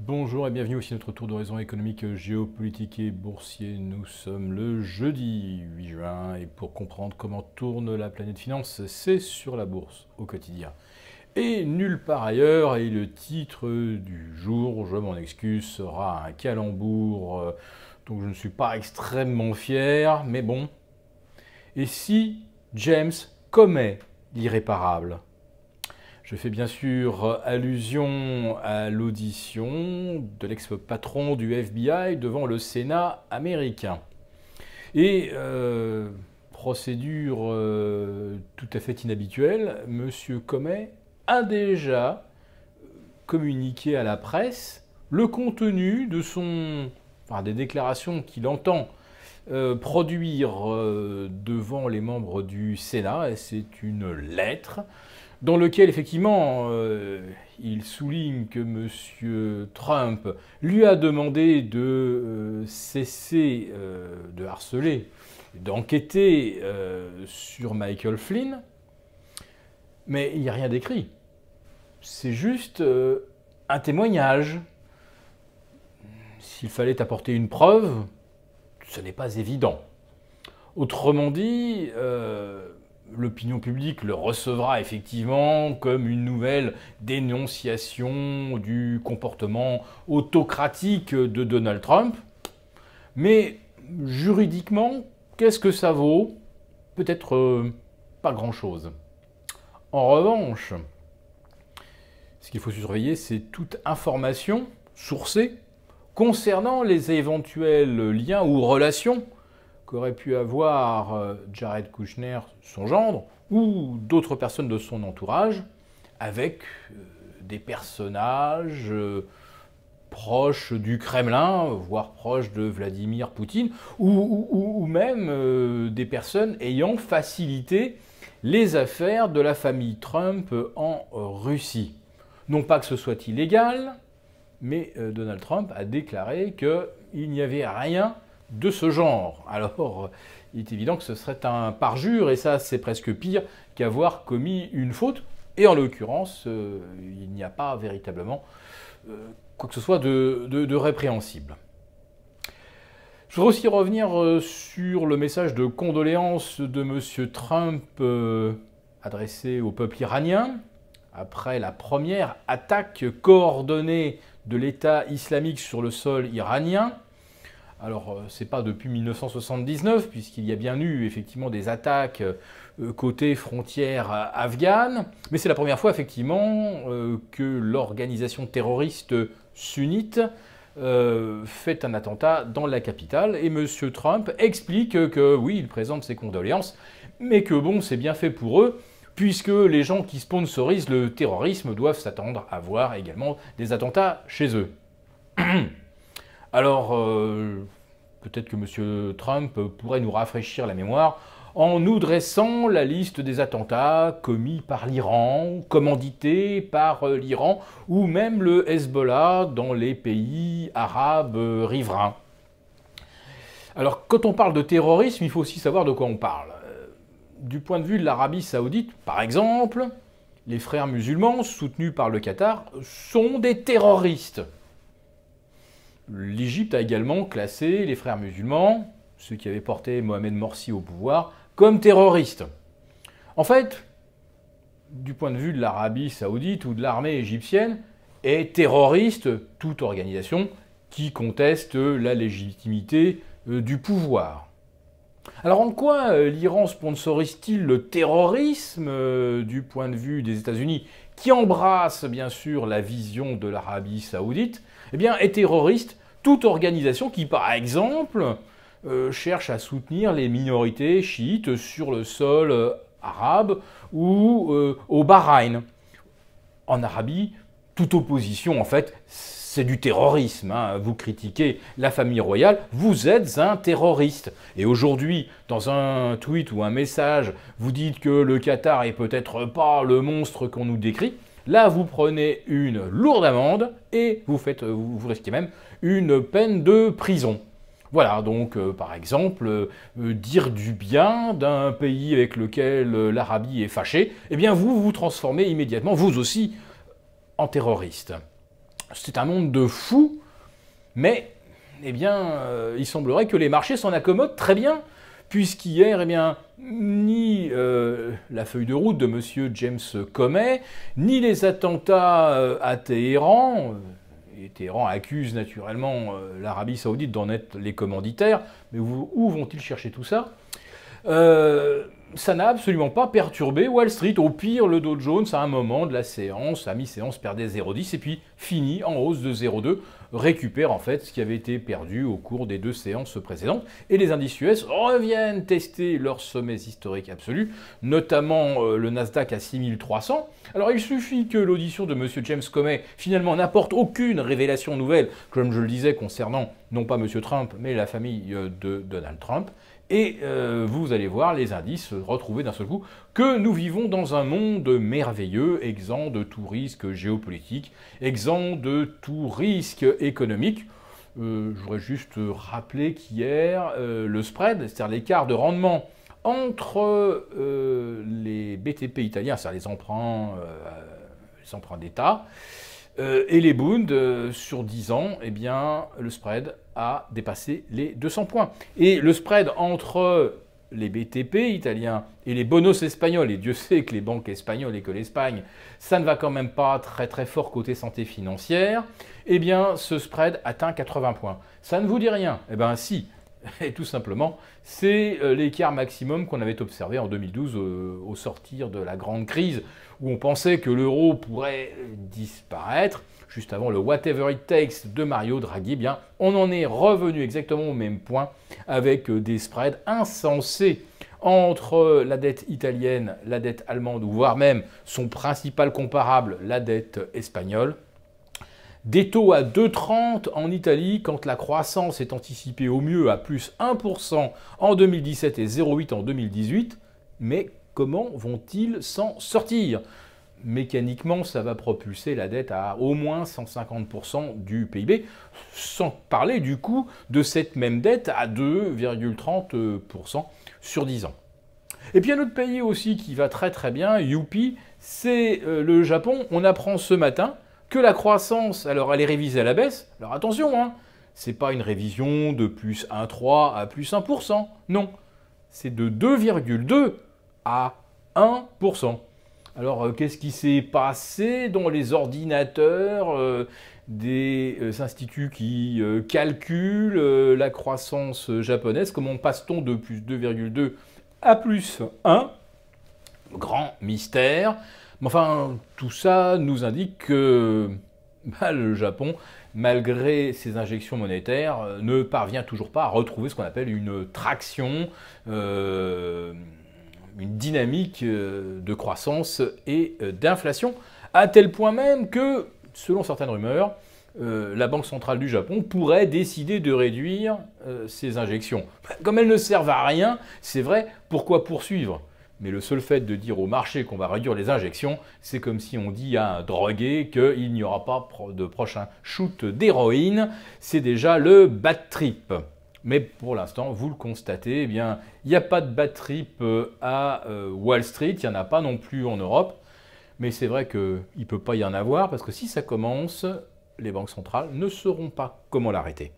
Bonjour et bienvenue aussi à notre tour d'horizon économique, géopolitique et boursier. Nous sommes le jeudi 8 juin et pour comprendre comment tourne la planète finance, c'est sur la bourse au quotidien. Et nulle part ailleurs, et le titre du jour, je m'en excuse, sera un calembour dont je ne suis pas extrêmement fier, mais bon. Et si James commet l'irréparable ? Je fais bien sûr allusion à l'audition de l'ex-patron du FBI devant le Sénat américain. Et procédure tout à fait inhabituelle, M. Comey a déjà communiqué à la presse le contenu de des déclarations qu'il entend produire devant les membres du Sénat. Et c'est une lettre dans lequel, effectivement, il souligne que M. Trump lui a demandé de cesser de harceler, d'enquêter sur Michael Flynn, mais il n'y a rien d'écrit. C'est juste un témoignage. S'il fallait apporter une preuve, ce n'est pas évident. Autrement dit, l'opinion publique le recevra effectivement comme une nouvelle dénonciation du comportement autocratique de Donald Trump. Mais juridiquement, qu'est-ce que ça vaut? Peut-être pas grand-chose. En revanche, ce qu'il faut surveiller, c'est toute information sourcée concernant les éventuels liens ou relations qu'aurait pu avoir Jared Kushner, son gendre, ou d'autres personnes de son entourage, avec des personnages proches du Kremlin, voire proches de Vladimir Poutine, ou même des personnes ayant facilité les affaires de la famille Trump en Russie. Non pas que ce soit illégal, mais Donald Trump a déclaré qu'il n'y avait rien de ce genre. Alors, il est évident que ce serait un parjure, et ça, c'est presque pire qu'avoir commis une faute. Et en l'occurrence, il n'y a pas véritablement quoi que ce soit de répréhensible. Je voudrais aussi revenir sur le message de condoléances de M. Trump adressé au peuple iranien après la première attaque coordonnée de l'État islamique sur le sol iranien. Alors, c'est pas depuis 1979, puisqu'il y a bien eu effectivement des attaques côté frontière afghane, mais c'est la première fois effectivement que l'organisation terroriste sunnite fait un attentat dans la capitale, et M. Trump explique que oui, il présente ses condoléances, mais que bon, c'est bien fait pour eux, puisque les gens qui sponsorisent le terrorisme doivent s'attendre à voir également des attentats chez eux. Alors, peut-être que M. Trump pourrait nous rafraîchir la mémoire en nous dressant la liste des attentats commis par l'Iran, commandités par l'Iran, ou même le Hezbollah dans les pays arabes riverains. Alors, quand on parle de terrorisme, il faut aussi savoir de quoi on parle. Du point de vue de l'Arabie Saoudite, par exemple, les frères musulmans soutenus par le Qatar sont des terroristes. L'Égypte a également classé les frères musulmans, ceux qui avaient porté Mohamed Morsi au pouvoir, comme terroristes. En fait, du point de vue de l'Arabie Saoudite ou de l'armée égyptienne, est terroriste toute organisation qui conteste la légitimité du pouvoir. Alors en quoi l'Iran sponsorise-t-il le terrorisme du point de vue des États-Unis, qui embrasse bien sûr la vision de l'Arabie Saoudite? Eh bien, est terroriste toute organisation qui, par exemple, cherche à soutenir les minorités chiites sur le sol arabe ou au Bahreïn. En Arabie, toute opposition, en fait, c'est du terrorisme. Vous critiquez la famille royale, vous êtes un terroriste. Et aujourd'hui, dans un tweet ou un message, vous dites que le Qatar est peut-être pas le monstre qu'on nous décrit. Là, vous prenez une lourde amende et vous risquez même une peine de prison. Voilà, donc par exemple, dire du bien d'un pays avec lequel l'Arabie est fâchée, eh bien vous vous transformez immédiatement, vous aussi, en terroriste. C'est un monde de fous, mais eh bien, il semblerait que les marchés s'en accommodent très bien, puisqu'hier, eh bien, ni la feuille de route de M. James Comey, ni les attentats à Téhéran, et Téhéran accuse naturellement l'Arabie Saoudite d'en être les commanditaires, mais où vont-ils chercher tout ça? Ça n'a absolument pas perturbé Wall Street. Au pire, le Dow Jones, à un moment de la séance, à mi-séance, perdait 0,10 et puis finit en hausse de 0,2, récupère en fait ce qui avait été perdu au cours des 2 séances précédentes. Et les indices US reviennent tester leurs sommets historiques absolus, notamment le Nasdaq à 6300. Alors il suffit que l'audition de M. James Comey finalement n'apporte aucune révélation nouvelle, comme je le disais concernant non pas M. Trump, mais la famille de Donald Trump. Et vous allez voir les indices retrouver d'un seul coup que nous vivons dans un monde merveilleux, exempt de tout risque géopolitique, exempt de tout risque économique. Je voudrais juste rappeler qu'hier, le spread, c'est-à-dire l'écart de rendement entre les BTP italiens, c'est-à-dire les emprunts d'État, et les Bunds, sur 10 ans, eh bien, le spread a dépassé les 200 points. Et le spread entre les BTP italiens et les bonos espagnols, et Dieu sait que les banques espagnoles et que l'Espagne, ça ne va quand même pas très très fort côté santé financière, eh bien, ce spread atteint 80 points. Ça ne vous dit rien? Eh bien, si. Et tout simplement, c'est l'écart maximum qu'on avait observé en 2012 au sortir de la grande crise où on pensait que l'euro pourrait disparaître. Juste avant le whatever it takes de Mario Draghi, eh bien, on en est revenu exactement au même point avec des spreads insensés entre la dette italienne, la dette allemande, ou voire même son principal comparable, la dette espagnole. Des taux à 2,30 en Italie quand la croissance est anticipée au mieux à plus 1% en 2017 et 0,8 en 2018. Mais comment vont-ils s'en sortir? Mécaniquement, ça va propulser la dette à au moins 150% du PIB, sans parler du coût de cette même dette à 2,30% sur 10 ans. Et puis un autre pays aussi qui va très très bien, youpi, c'est le Japon. On apprend ce matin que la croissance, alors elle est révisée à la baisse. Alors attention, hein, c'est pas une révision de plus 1,3 à plus 1%. Non, c'est de 2,2 à 1%. Alors qu'est-ce qui s'est passé dans les ordinateurs des instituts qui calculent la croissance japonaise? Comment passe-t-on de plus 2,2 à plus 1? Grand mystère. Mais enfin, tout ça nous indique que le Japon, malgré ses injections monétaires, ne parvient toujours pas à retrouver ce qu'on appelle une traction, une dynamique de croissance et d'inflation, à tel point même que, selon certaines rumeurs, la Banque centrale du Japon pourrait décider de réduire ses injections. Comme elles ne servent à rien, c'est vrai, pourquoi poursuivre? Mais le seul fait de dire au marché qu'on va réduire les injections, c'est comme si on dit à un drogué qu'il n'y aura pas de prochain shoot d'héroïne. C'est déjà le bad trip. Mais pour l'instant, vous le constatez, eh bien, il n'y a pas de bad trip à Wall Street, il n'y en a pas non plus en Europe. Mais c'est vrai qu'il ne peut pas y en avoir parce que si ça commence, les banques centrales ne sauront pas comment l'arrêter.